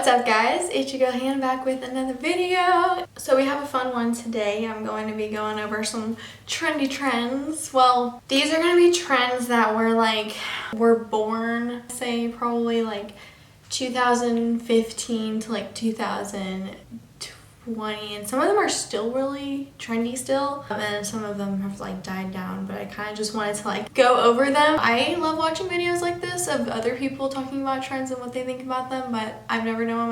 What's up guys, it's your girl Hannah back with another video. So we have a fun one today. I'm going to be going over some trendy trends. Well, these are going to be trends that were born, say probably like 2015 to like 2020, and some of them are still really trendy still, and some of them have like died down, but I kind of just wanted to like go over them. I love watching videos like this of other people talking about trends and what they think about them, but I've never known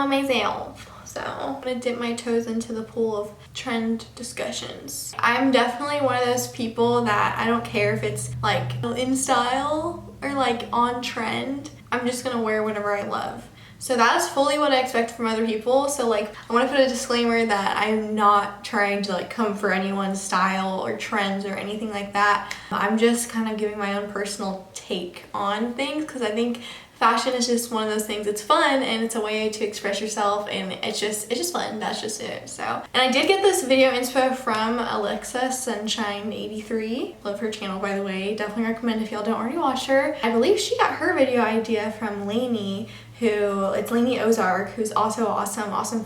myself. So I'm gonna dip my toes into the pool of trend discussions. I'm definitely one of those people that I don't care if it's like in style or like on trend. I'm just gonna wear whatever I love. So that's fully what I expect from other people. So like, I want to put a disclaimer that I'm not trying to like come for anyone's style or trends or anything like that. I'm just kind of giving my own personal take on things, because I think fashion is just one of those things. It's fun and it's a way to express yourself, and it's just fun. That's just it. So, and I did get this video inspo from Alexa Sunshine 83. Love her channel, by the way. Definitely recommend if y'all don't already watch her. I believe she got her video idea from Lainey, it's Lainey Ozark, who's also awesome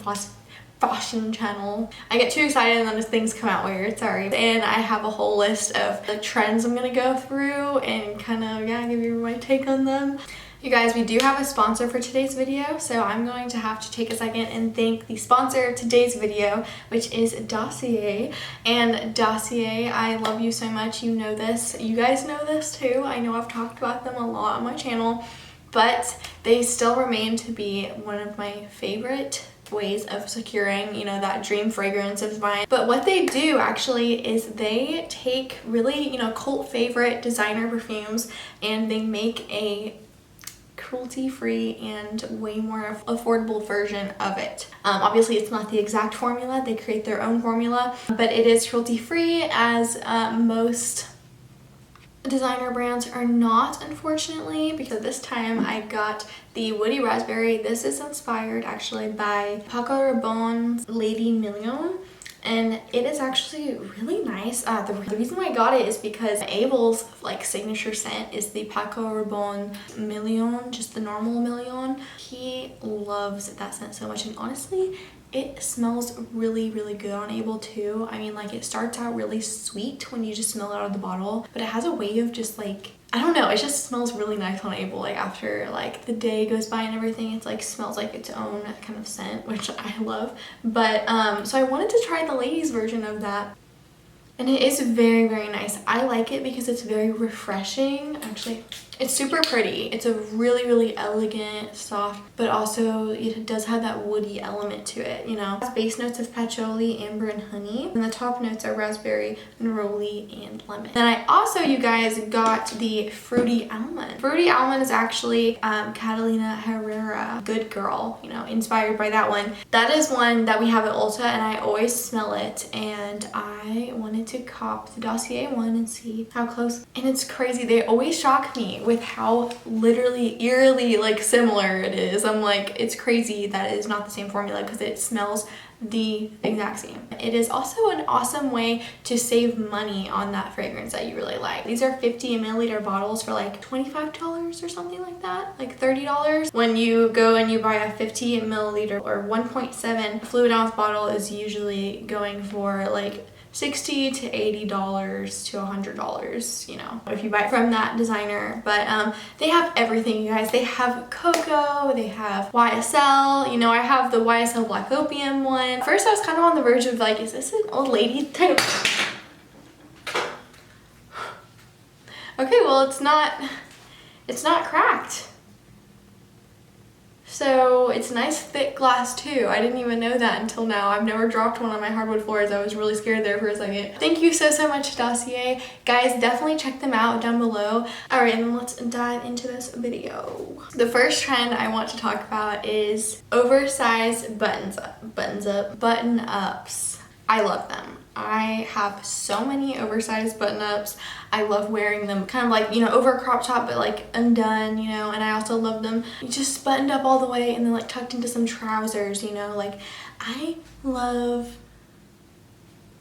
fashion channel. I get too excited and then things come out weird, sorry. And I have a whole list of the trends I'm gonna go through and kind of, yeah, give you my take on them. You guys, we do have a sponsor for today's video, so I'm going to have to take a second and thank the sponsor of today's video, which is Dossier. And Dossier, I love you so much. You know this. You guys know this too. I know I've talked about them a lot on my channel, but they still remain to be one of my favorite ways of securing, you know, that dream fragrance of mine. But what they do actually is they take really, you know, cult favorite designer perfumes and they make a cruelty-free and way more affordable version of it. Obviously it's not the exact formula, they create their own formula, but it is cruelty-free, as most designer brands are not, unfortunately, because this time I got the Woody Raspberry. This is inspired actually by Paco Rabanne's Lady Million, and it is actually really nice. The reason why I got it is because Abel's like signature scent is the Paco Rabanne Million, just the normal Million. He loves that scent so much, and honestly it smells really good on Abel too. I mean, like, it starts out really sweet when you just smell it out of the bottle, but it has a way of just like, I don't know, it just smells really nice on Abel. Like after like the day goes by and everything, it's like smells like its own kind of scent, which I love. But so I wanted to try the ladies version of that, and it is very nice. I like it because it's very refreshing. Actually, it's super pretty. It's a really elegant, soft, but also it does have that woody element to it, you know. It has base notes of patchouli, amber, and honey, and the top notes are raspberry, neroli, and lemon. Then I also, you guys, got the fruity almond. Fruity almond is actually Catalina Herrera, Good Girl, you know, inspired by that one. That is one that we have at Ulta, and I always smell it, and I wanted to cop the Dossier one and see how close. And it's crazy, they always shock me with how literally eerily like similar it is. I'm like, it's crazy that it is not the same formula because it smells the exact same. It is also an awesome way to save money on that fragrance that you really like. These are 50 milliliter bottles for like $25 or something like that, like $30. When you go and you buy a 50 milliliter or 1.7 fluid ounce bottle is usually going for like $60 to $80 to $100, you know, if you buy it from that designer. But they have everything, you guys. They have cocoa, they have YSL, you know, I have the YSL Black Opium one. First I was kind of on the verge of like, is this an old lady type of... Okay, well, it's not cracked. So it's nice thick glass too. I didn't even know that until now. I've never dropped one on my hardwood floors. I was really scared there for a second. Thank you so much, Dossier. Guys, definitely check them out down below. Alright, and let's dive into this video. The first trend I want to talk about is oversized button-ups. I love them. I have so many oversized button-ups. I love wearing them kind of like, you know, over a crop top, but like undone, you know. And I also love them just buttoned up all the way and then like tucked into some trousers, you know. Like, I love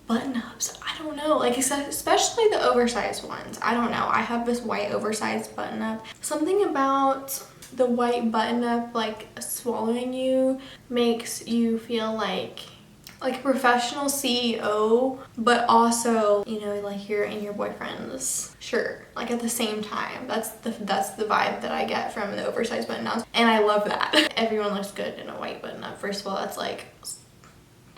button-ups. I don't know, like especially the oversized ones. I don't know. I have this white oversized button-up. Something about the white button up like swallowing you makes you feel like a professional CEO, but also, you know, like you're in your boyfriend's shirt, like at the same time. That's the vibe that I get from the oversized button downs, and I love that. Everyone looks good in a white button up. First of all, that's like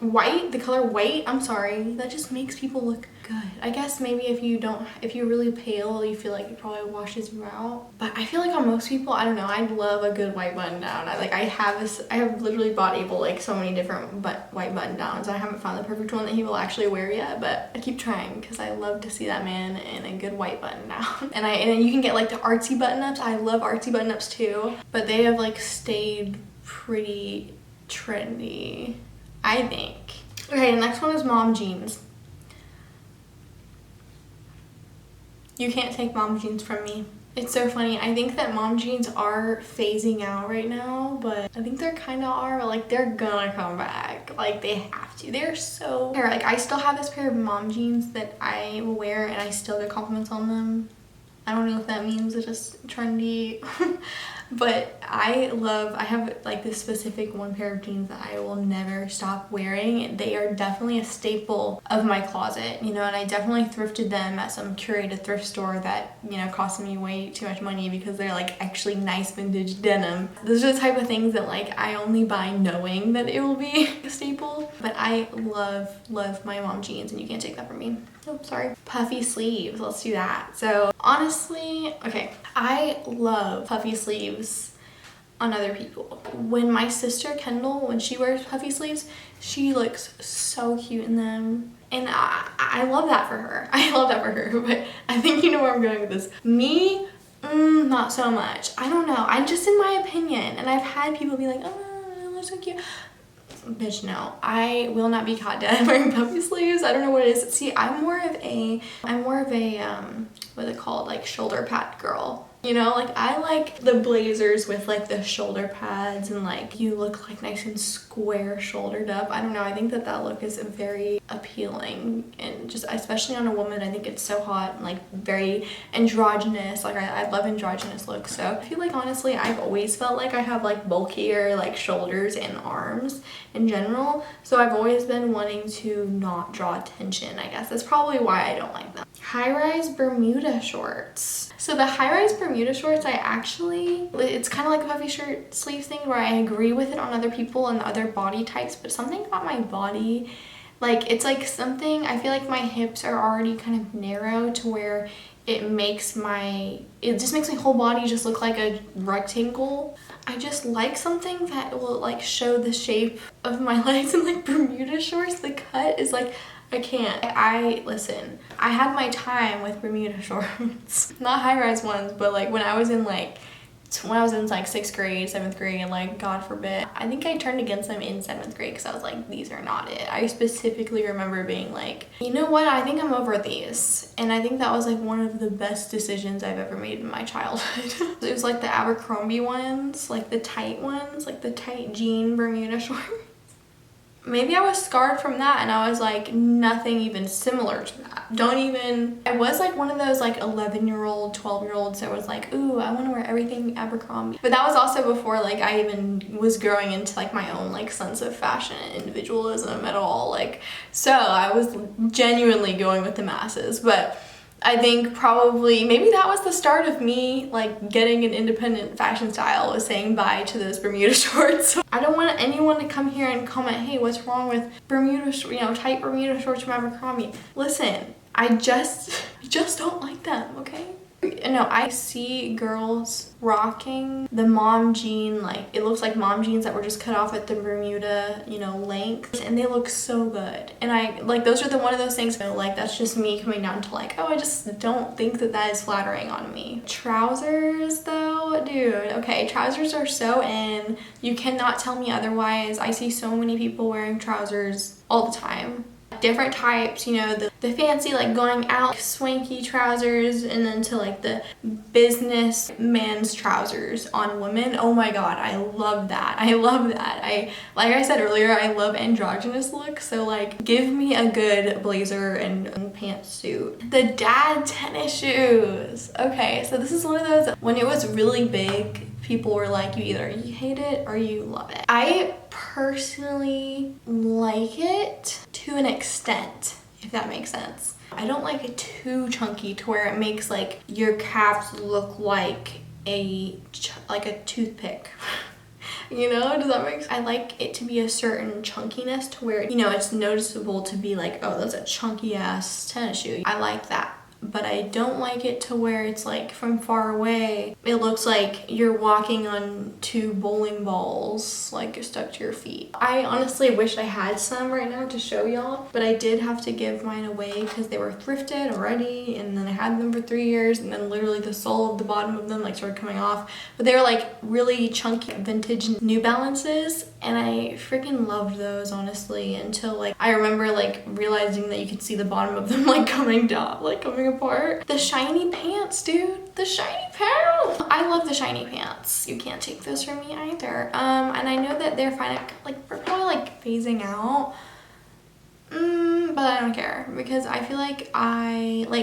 white, the color white, I'm sorry, that just makes people look good. I guess maybe if you're really pale, you feel like it probably washes you out. But I feel like on most people, I don't know, I love a good white button down. I have literally bought Abel like so many different white button downs. I haven't found the perfect one that he will actually wear yet, but I keep trying because I love to see that man in a good white button down. And then you can get like the artsy button ups. I love artsy button ups too, but they have like stayed pretty trendy, I think. Okay, the next one is mom jeans. You can't take mom jeans from me. It's so funny. I think that mom jeans are phasing out right now, but I think they're kind of are. Like, they're gonna come back. Like, they have to. They're so... Like, I still have this pair of mom jeans that I will wear, and I still get compliments on them. I don't know if that means it's just trendy. But I have like this specific one pair of jeans that I will never stop wearing. They are definitely a staple of my closet, you know, and I definitely thrifted them at some curated thrift store that, you know, cost me way too much money because they're like actually nice vintage denim. Those are the type of things that like I only buy knowing that it will be a staple. But I love my mom jeans, and you can't take that from me. Oh, sorry. Puffy sleeves, let's do that. So honestly, okay, I love puffy sleeves on other people. When my sister Kendall, when she wears puffy sleeves, she looks so cute in them. And I love that for her. I love that for her, but I think you know where I'm going with this. Me, not so much. I don't know. I'm just in my opinion, and I've had people be like, oh, it looks so cute. Bitch, no, I will not be caught dead wearing puffy sleeves. I don't know what it is. See, I'm more of a what's it called, like shoulder pad girl. You know, like I like the blazers with like the shoulder pads and like you look like nice and square shouldered up. I don't know, I think that look is very appealing, and just especially on a woman, I think it's so hot and like very androgynous. Like I love androgynous looks. So I feel like honestly I've always felt like I have like bulkier like shoulders and arms in general, so I've always been wanting to not draw attention. I guess that's probably why I don't like them. High-rise Bermuda shorts. So the high-rise Bermuda shorts, it's kind of like a puffy shirt sleeve thing where I agree with it on other people and other body types, but something about my body, like it's like something, I feel like my hips are already kind of narrow to where it just makes my whole body just look like a rectangle. I just like something that will like show the shape of my legs, and like Bermuda shorts, the cut is like, I can't. Listen, I had my time with Bermuda shorts. Not high-rise ones, but like when I was in like 6th grade, 7th grade, and like God forbid, I think I turned against them in 7th grade because I was like, these are not it. I specifically remember being like, you know what, I think I'm over these. And I think that was like one of the best decisions I've ever made in my childhood. It was like the Abercrombie ones, like the tight ones, like the tight jean Bermuda shorts. Maybe I was scarred from that, and I was like nothing even similar to that. I was like one of those like 11-year-old, 12-year-olds that was like, ooh, I want to wear everything Abercrombie. But that was also before like I even was growing into like my own like sense of fashion and individualism at all. Like, so I was genuinely going with the masses. But I think probably maybe that was the start of me like getting an independent fashion style, was saying bye to those Bermuda shorts. I don't want anyone to come here and comment, hey, what's wrong with Bermuda, tight Bermuda shorts from Abercrombie. Listen, I just don't like them, okay? No, I see girls rocking the mom jean, like it looks like mom jeans that were just cut off at the Bermuda, length, and they look so good. And I like, those are one of those things, like that's just me coming down to like, oh, I just don't think that is flattering on me. Trousers though, dude, okay, trousers are so in. You cannot tell me otherwise. I see so many people wearing trousers all the time. Different types, the fancy like going out swanky trousers, and then to like the business man's trousers on women. Oh my god, I love that. Like I said earlier, I love androgynous looks, so like give me a good blazer and pantsuit. The dad tennis shoes. Okay, so this is one of those, when it was really big, people were like, you hate it or you love it. I personally like it to an extent, if that makes sense. I don't like it too chunky to where it makes like your calves look like a toothpick. You know, does that make sense? I like it to be a certain chunkiness to where, you know, it's noticeable to be like, oh, that's a chunky ass tennis shoe. I like that. But I don't like it to where it's like from far away, it looks like you're walking on 2 bowling balls, like stuck to your feet. I honestly wish I had some right now to show y'all, but I did have to give mine away because they were thrifted already, and then I had them for 3 years, and then literally the sole of the bottom of them like started coming off. But they were like really chunky vintage New Balances, and I freaking loved those, honestly, until like I remember like realizing that you could see the bottom of them like coming down, like coming apart. The shiny pants, dude. The shiny pants. I love the shiny pants. You can't take those from me either. And I know that they're fine, like we're probably like phasing out. But I don't care because I feel like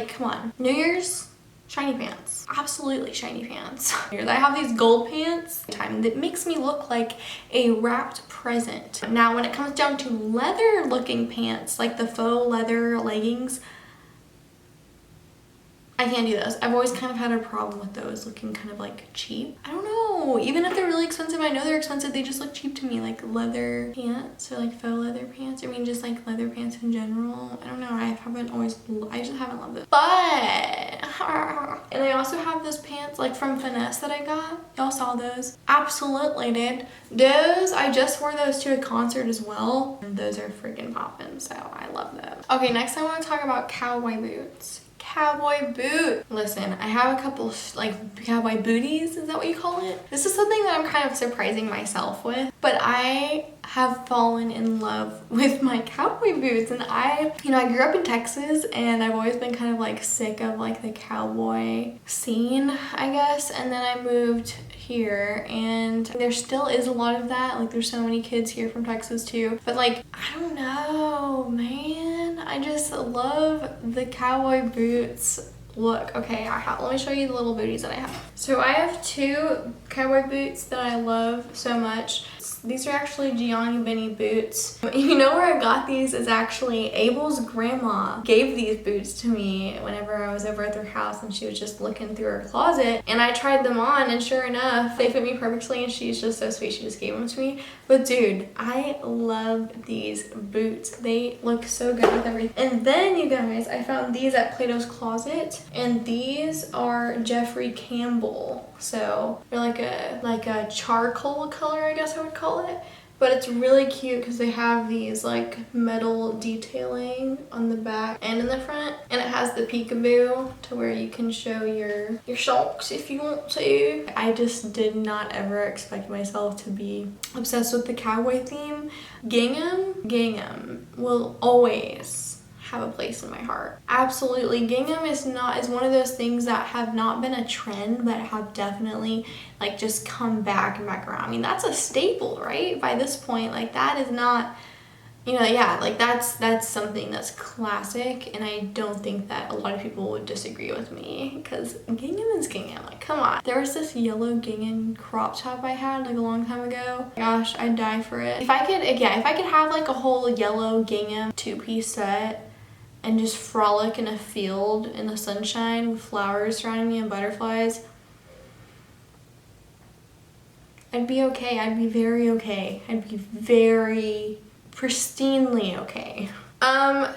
come on. New Year's, shiny pants. Absolutely shiny pants. I have these gold pants that makes me look like a wrapped present. Now when it comes down to leather looking pants, like the faux leather leggings, I can't do those. I've always kind of had a problem with those looking kind of like cheap. I don't know, even if they're really expensive, I know they're expensive, they just look cheap to me. Like leather pants or like faux leather pants. I mean, just like leather pants in general. I don't know, I just haven't loved it. But, and I also have those pants like from Finesse that I got. Y'all saw those? Absolutely, dude. Those, I just wore those to a concert as well. And those are freaking poppin', so I love those. Okay, next I want to talk about cowboy boots. Cowboy boot. Listen, I have a couple like cowboy booties, is that what you call it? This is something that I'm kind of surprising myself with, but I have fallen in love with my cowboy boots. And I grew up in Texas, and I've always been kind of like sick of like the cowboy scene, I guess. And then I moved here, and there still is a lot of that. Like there's so many kids here from Texas too, but like I don't know, man, I just love the cowboy boots look. Okay, let me show you the little booties that I have. So I have 2 cowboy boots that I love so much. These are actually Gianni Benny boots. You know where I got these is actually Abel's grandma gave these boots to me whenever I was over at their house, and she was just looking through her closet, and I tried them on, and sure enough, they fit me perfectly, and she's just so sweet. She just gave them to me. But dude, I love these boots. They look so good with everything. And then you guys, I found these at Plato's Closet, and these are Jeffrey Campbell. So they're like a charcoal color, I guess I would call it. But it's really cute because they have these like metal detailing on the back and in the front. And it has the peekaboo to where you can show your socks if you want to. I just did not ever expect myself to be obsessed with the cowboy theme. Gingham will always have a place in my heart. Absolutely. Gingham is one of those things that have not been a trend, but have definitely like just come back and back around. I mean, that's a staple, right? By this point, like that is not, yeah, like that's something that's classic, and I don't think that a lot of people would disagree with me, because gingham is gingham. Like, come on. There was this yellow gingham crop top I had like a long time ago. Gosh, I'd die for it. If I could have like a whole yellow gingham 2-piece set and just frolic in a field in the sunshine with flowers surrounding me and butterflies, I'd be okay. I'd be very okay. I'd be very pristinely okay.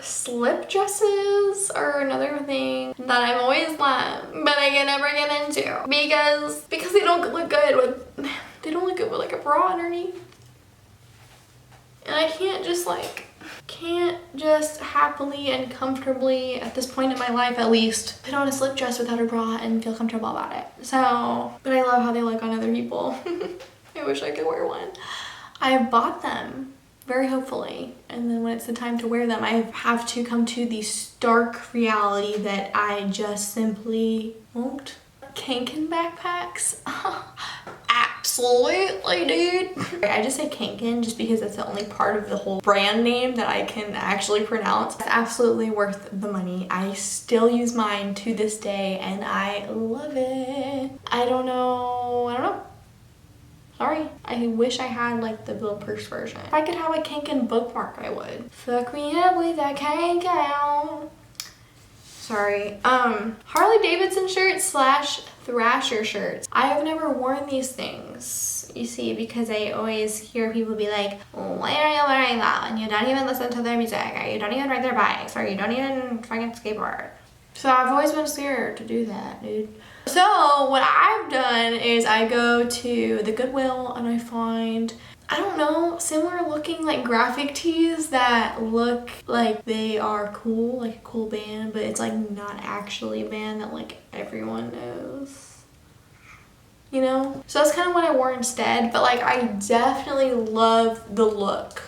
Slip dresses are another thing that I'm always like, but I can never get into because they don't look good with like a bra underneath. And I can't just happily and comfortably, at this point in my life at least, put on a slip dress without a bra and feel comfortable about it. So, but I love how they look on other people. I wish I could wear one. I bought them very hopefully, and then when it's the time to wear them, I have to come to the stark reality that I just simply won't. Kanken backpacks. Absolutely, dude. I just say Kanken just because that's the only part of the whole brand name that I can actually pronounce. It's absolutely worth the money. I still use mine to this day, and I love it. I don't know. Sorry. I wish I had like the little purse version. If I could have a Kanken bookmark, I would. Fuck me up with that Kanken. Sorry. Harley Davidson shirts slash Thrasher shirts. I have never worn these things, you see, because I always hear people be like, why are you wearing that? And you don't even listen to their music, or you don't even ride their bikes, or you don't even fucking skateboard. So I've always been scared to do that, dude. So what I've done is I go to the Goodwill and I find, I don't know, similar looking like graphic tees that look like they are cool, like a cool band, but it's like not actually a band that like everyone knows, you know? So that's kind of what I wore instead, but like I definitely love the look.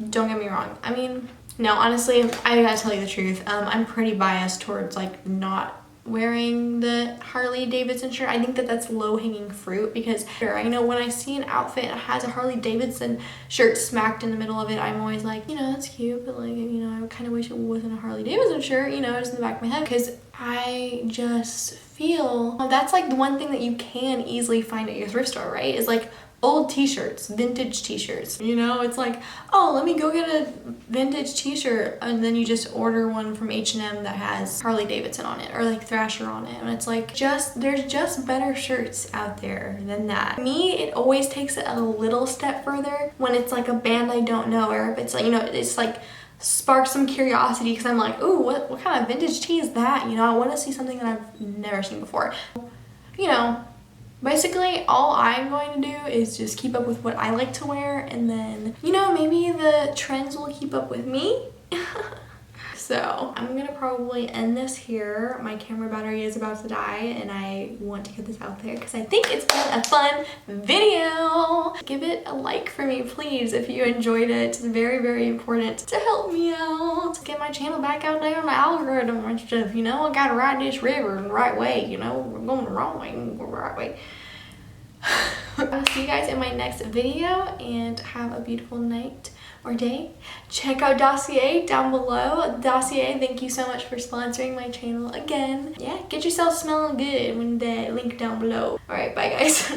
Don't get me wrong. I mean, no, honestly, I gotta tell you the truth. I'm pretty biased towards like not wearing the Harley Davidson shirt. I think that that's low-hanging fruit because I know when I see an outfit that has a Harley Davidson shirt smacked in the middle of it, I'm always like, you know, that's cute, but like, you know, I kind of wish it wasn't a Harley Davidson shirt, you know, just in the back of my head, because I just feel that's like the one thing that you can easily find at your thrift store, right? Is like old t-shirts, vintage t-shirts. You know, it's like, oh, let me go get a vintage t-shirt, and then you just order one from H&M that has Harley Davidson on it or like Thrasher on it, and it's like there's just better shirts out there than that. Me, it always takes it a little step further when it's like a band I don't know, or if it's like, you know, it's like sparks some curiosity because I'm like, ooh, what kind of vintage tee is that? You know, I want to see something that I've never seen before. You know, basically, all I'm going to do is just keep up with what I like to wear, and then, you know, maybe the trends will keep up with me. So I'm gonna probably end this here. My camera battery is about to die, and I want to get this out there because I think it's been a fun video. Give it a like for me, please, if you enjoyed it. It's very, very important to help me out, get my channel back out there on the algorithm and stuff. You know, I gotta ride this river the right way. You know, we're going the wrong way, we're the right way. I'll see you guys in my next video, and have a beautiful night or day. Check out Dossier down below. Dossier, thank you so much for sponsoring my channel again. Yeah, get yourself smelling good with that link down below. All right, bye guys.